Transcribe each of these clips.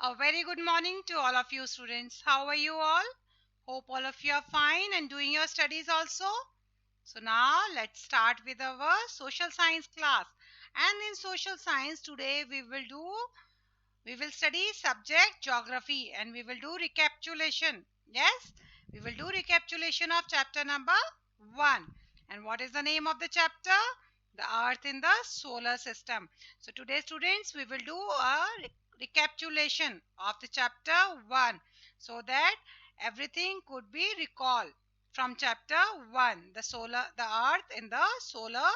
A very good morning to all of you students. How are you all? Hope all of you are fine and doing your studies also. So now let's start with our social science class. And in social science today we will study subject geography and we will do recapitulation. Yes, we will do recapitulation of chapter number 1. And what is the name of the chapter? The Earth in the solar system. So today students we will do a recapitulation of the chapter 1 so that everything could be recalled from chapter 1, the Earth in the solar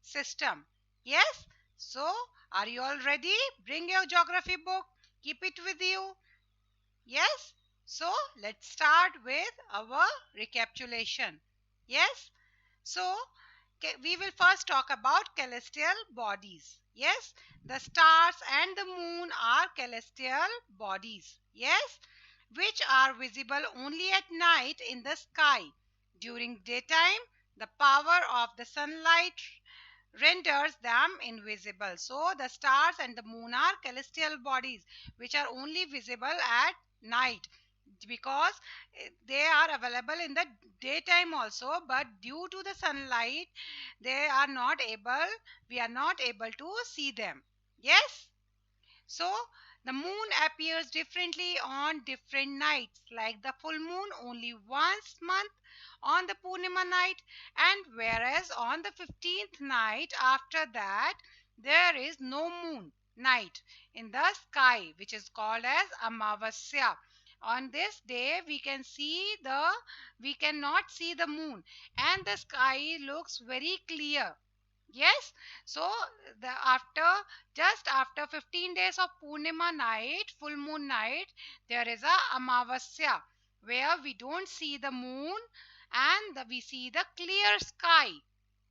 system. Yes, so are you all ready? Bring your geography book. Keep it with you. Yes. So let's start with our recapitulation. Yes. So we will first talk about celestial bodies. Yes. The stars and the moon are celestial bodies. Yes. Which are visible only at night in the sky. During daytime, the power of the sunlight renders them invisible. So the stars and the moon are celestial bodies which are only visible at night because they are available in the daytime also, but due to the sunlight we are not able to see them. Yes. So the moon appears differently on different nights, like the full moon only once month on the Purnima night, and whereas on the 15th night after that there is no moon night in the sky, which is called as Amavasya. On this day we cannot see the moon and the sky looks very clear. Yes, so the after just after 15 days of Purnima night, full moon night, there is a Amavasya where we don't see the moon and we see the clear sky.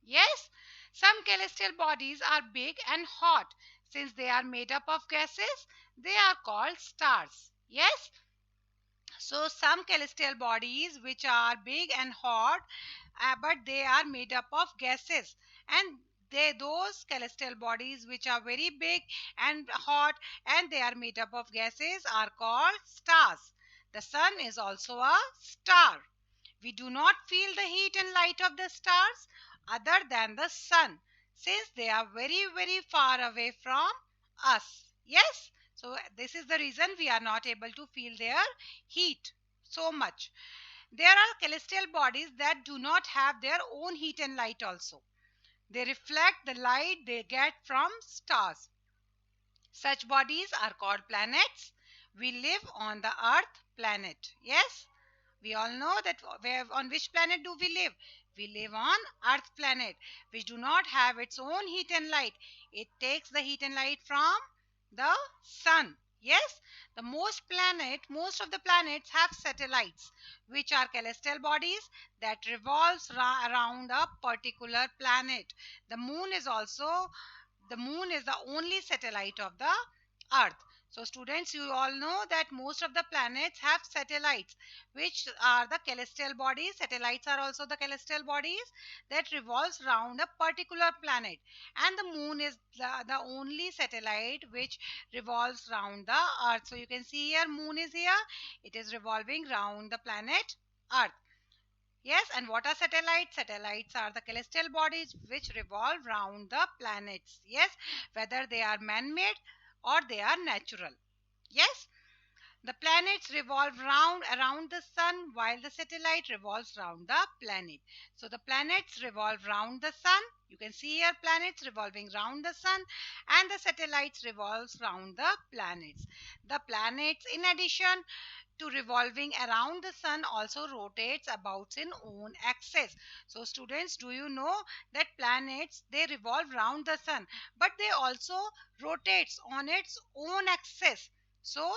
Yes, some celestial bodies are big and hot. Since they are made up of gases, they are called stars. Yes, so some celestial bodies which are big and hot, but they are made up of gases, and those celestial bodies which are very big and hot and they are made up of gases are called stars. The sun is also a star. We do not feel the heat and light of the stars other than the sun, since they are very far away from us. Yes, so this is the reason we are not able to feel their heat so much. There are celestial bodies that do not have their own heat and light also. They reflect the light they get from stars. Such bodies are called planets. We live on the Earth planet. Yes, we all know that on which planet do we live? We live on Earth planet, which do not have its own heat and light. It takes the heat and light from the sun. Yes, most of the planets have satellites, which are celestial bodies that revolves around a particular planet. The moon is the only satellite of the Earth. So students, you all know that most of the planets have satellites, which are the celestial bodies. Satellites are also the celestial bodies that revolves around a particular planet. And the moon is the only satellite which revolves around the Earth. So you can see here, moon is here. It is revolving around the planet Earth. Yes, and what are satellites? Satellites are the celestial bodies which revolve around the planets. Yes, whether they are man-made or they are natural. Yes, the planets revolve around the sun while the satellite revolves around the planet. So the planets revolve around the sun. You can see here planets revolving around the sun and the satellites revolves around the planets. The planets, in addition to revolving around the sun, also rotates about its own axis. So students, do you know that planets, they revolve around the sun, but they also rotates on its own axis. So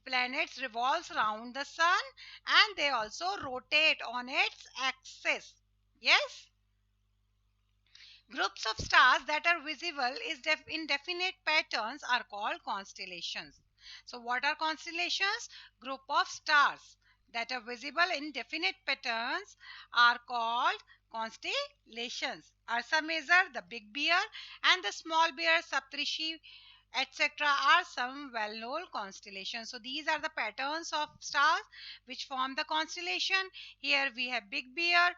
planets revolves around the sun and they also rotate on its axis. Yes, groups of stars that are visible in definite patterns are called constellations. So what are constellations? Group of stars that are visible in definite patterns are called constellations. Ursa Major, the big bear, and the small bear Saptarishi etc. are some well-known constellations. So these are the patterns of stars which form the constellation. Here we have Big Bear,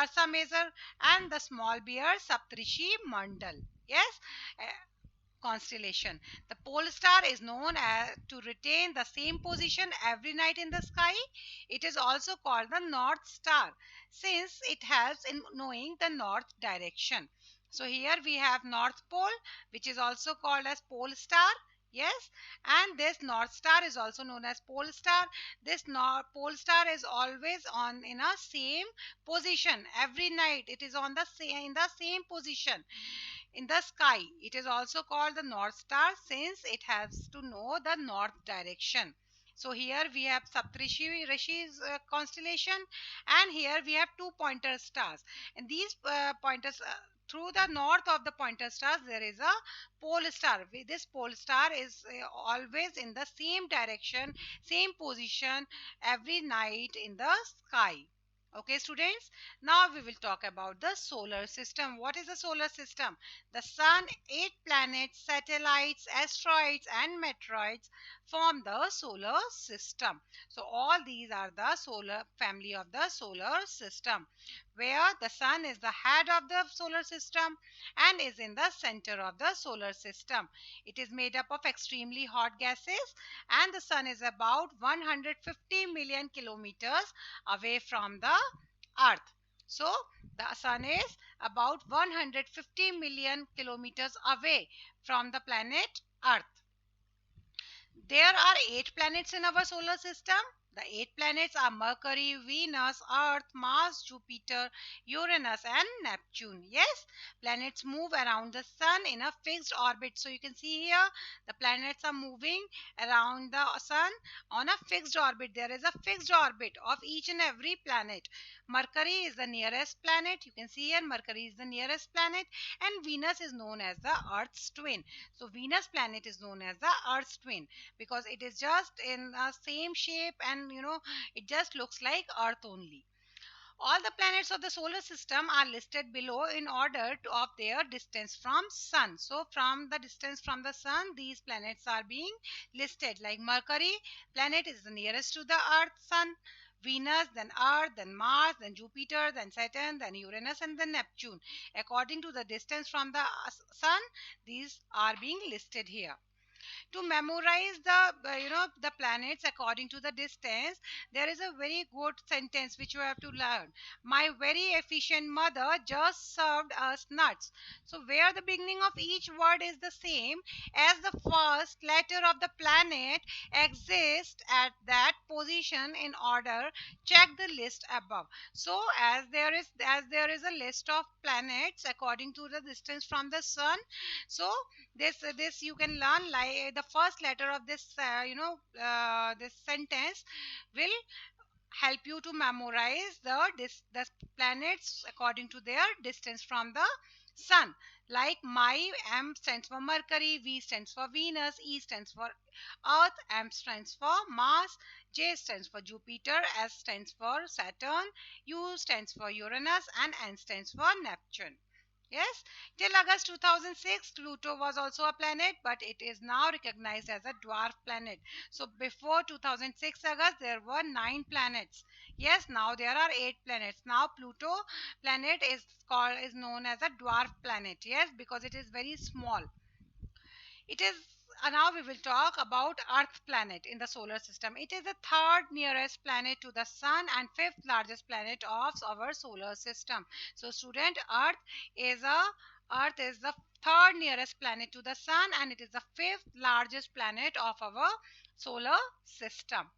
Ursa Major, and the small bear, Saptarishi Mandal. Yes, constellation. The pole star is known as to retain the same position every night in the sky. It is also called the North Star since it helps in knowing the north direction. So here we have North Pole, which is also called as pole star. Yes, and this North Star is also known as pole star. This North pole star is always on in a same position every night. It is on the same in the same position in the sky. It is also called the North Star since it helps to know the north direction. So here we have Saptarishi Rishi's constellation, and here we have two pointer stars. And these pointers through the north of the pointer stars there is a pole star. This pole star is always in the same direction, same position every night in the sky. Okay, students, now we will talk about the solar system. What is the solar system? The sun, 8 planets, satellites, asteroids, and meteoroids form the solar system. So all these are the solar family of the solar system, where the sun is the head of the solar system and is in the center of the solar system. It is made up of extremely hot gases, and the sun is about 150 million kilometers away from the earth. So the sun is about 150 million kilometers away from the planet earth. There are 8 planets in our solar system. The 8 planets are Mercury, Venus, Earth, Mars, Jupiter, Uranus, and Neptune. Yes, planets move around the sun in a fixed orbit. So you can see here the planets are moving around the sun on a fixed orbit. There is a fixed orbit of each and every planet. Mercury is the nearest planet. You can see here Mercury is the nearest planet, and Venus is known as the Earth's twin. So Venus planet is known as the Earth's twin because it is just in the same shape, and it just looks like earth only. All the planets of the solar system are listed below in order of their distance from sun. So from the distance from the sun, these planets are being listed. Like Mercury planet is the nearest to the earth sun, Venus, then Earth, then Mars, then Jupiter, then Saturn, then Uranus, and then Neptune. According to the distance from the sun, these are being listed here. To memorize the planets according to the distance, there is a very good sentence which you have to learn. My very efficient mother just served us nuts. So where the beginning of each word is the same as the first letter of the planet exists at that position in order, check the list above. So as there is a list of planets according to the distance from the sun, so this you can learn, like the first letter of this this sentence will help you to memorize the planets according to their distance from the sun. Like my M stands for Mercury, V stands for Venus, E stands for Earth, M stands for Mars, J stands for Jupiter, S stands for Saturn, U stands for Uranus, and N stands for Neptune. Yes, till August 2006, Pluto was also a planet, but it is now recognized as a dwarf planet. So before 2006 August, there were 9 planets. Yes, now there are 8 planets. Now Pluto planet is known as a dwarf planet. Yes, because it is very small. It is Now we will talk about Earth planet in the solar system. It is the third nearest planet to the sun and fifth largest planet of our solar system. So student, Earth is the third nearest planet to the sun, and it is the fifth largest planet of our solar system.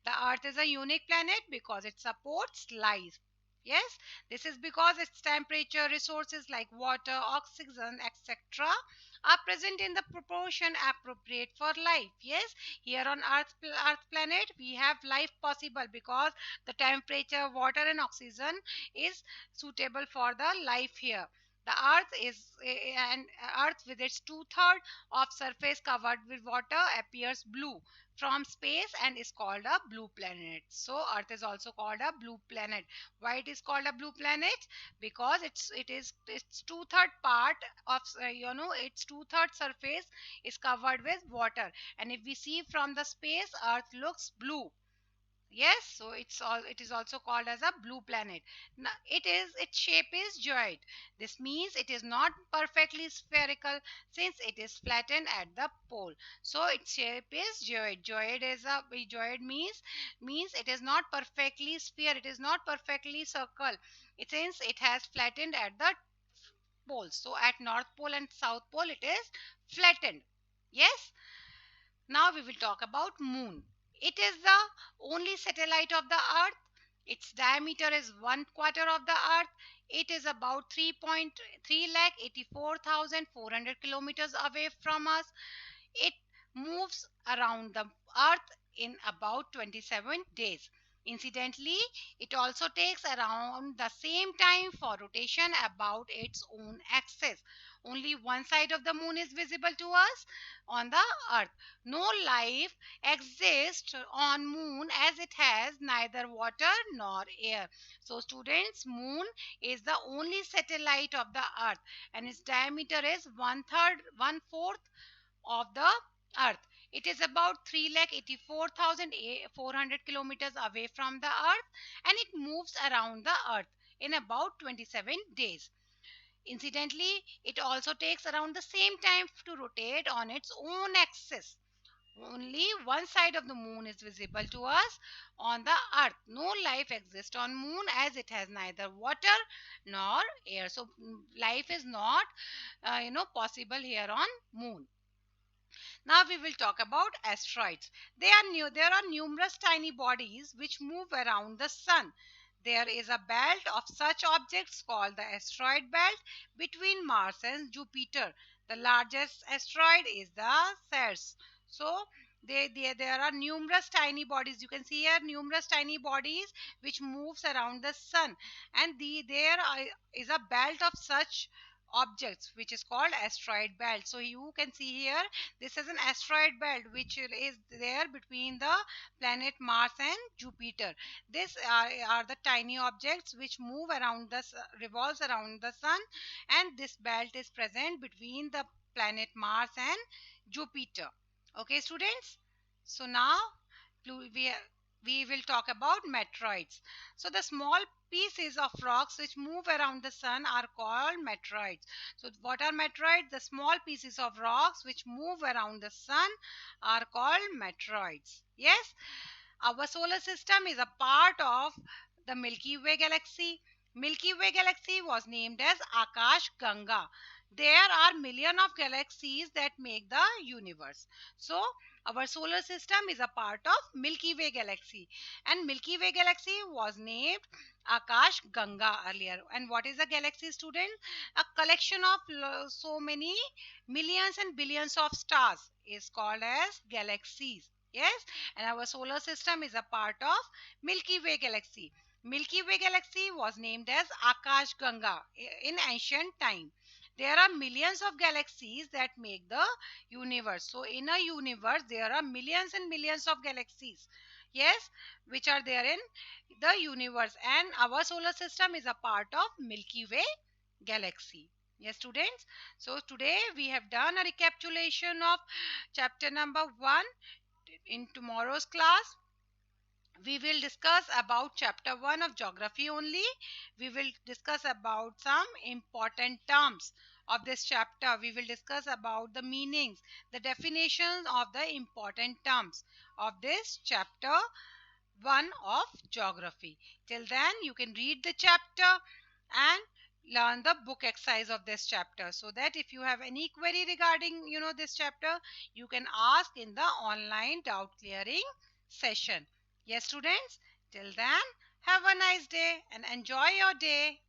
The Earth is a unique planet because it supports life. Yes, this is because its temperature, resources like water, oxygen, etc., are present in the proportion appropriate for life. Yes, here on Earth planet, we have life possible because the temperature, water, and oxygen is suitable for the life here. The earth is and earth with its two-thirds of surface covered with water appears blue from space and is called a blue planet. So earth is also called a blue planet. Why it is called a blue planet? Because its two-third part of its two-third surface is covered with water, and if we see from the space, earth looks blue. Yes, so it is also called as a blue planet. Now, its shape is geoid. This means it is not perfectly spherical since it is flattened at the pole. So its shape is geoid. Geoid means it is not perfectly sphere. It is not perfectly circle. It since it has flattened at the poles. So at North Pole and South Pole it is flattened. Yes. Now we will talk about moon. It is the only satellite of the earth. Its diameter is 1/4 of the earth. It is about 3,84,400 kilometers away from us. It moves around the earth in about 27 days. Incidentally, it also takes around the same time for rotation about its own axis. Only one side of the moon is visible to us on the earth. No life exists on moon as it has neither water nor air. So students, moon is the only satellite of the earth and its diameter is one fourth of the earth. It is about 3,84,400 kilometers away from the earth and it moves around the earth in about 27 days. Incidentally, it also takes around the same time to rotate on its own axis. Only one side of the moon is visible to us on the earth. No life exists on moon as it has neither water nor air. So life is not possible here on moon. Now we will talk about asteroids. There are numerous tiny bodies which move around the sun. There is a belt of such objects called the asteroid belt between Mars and Jupiter. The largest asteroid is the Ceres. So there are numerous tiny bodies. You can see here numerous tiny bodies which moves around the sun, and there is a belt of such objects which is called asteroid belt. So you can see here this is an asteroid belt which is there between the planet Mars and Jupiter. These are the tiny objects which move around revolves around the sun, and this belt is present between the planet Mars and Jupiter. Okay, students. So now we we will talk about meteoroids. So the small pieces of rocks which move around the sun are called meteoroids. So what are meteoroids? The small pieces of rocks which move around the sun are called meteoroids. Yes, our solar system is a part of the Milky Way galaxy. Milky Way galaxy was named as Akash Ganga. There are millions of galaxies that make the universe. So our solar system is a part of Milky Way galaxy, and Milky Way galaxy was named Akash Ganga earlier. And what is a galaxy, student? A collection of so many millions and billions of stars is called as galaxies. Yes, and our solar system is a part of Milky Way galaxy. Milky Way galaxy was named as Akash Ganga in ancient time. There are millions of galaxies that make the universe. So in a universe there are millions and millions of galaxies. Yes, which are there in the universe, and our solar system is a part of Milky Way galaxy. Yes, students. So today we have done a recapitulation of chapter number 1. In tomorrow's class we will discuss about chapter 1 of geography only. We will discuss about some important terms of this chapter. We will discuss about the meanings, the definitions of the important terms of this chapter 1 of geography. Till then you can read the chapter and learn the book exercise of this chapter, so that if you have any query regarding this chapter, you can ask in the online doubt clearing session. Yes, students, till then, have a nice day and enjoy your day.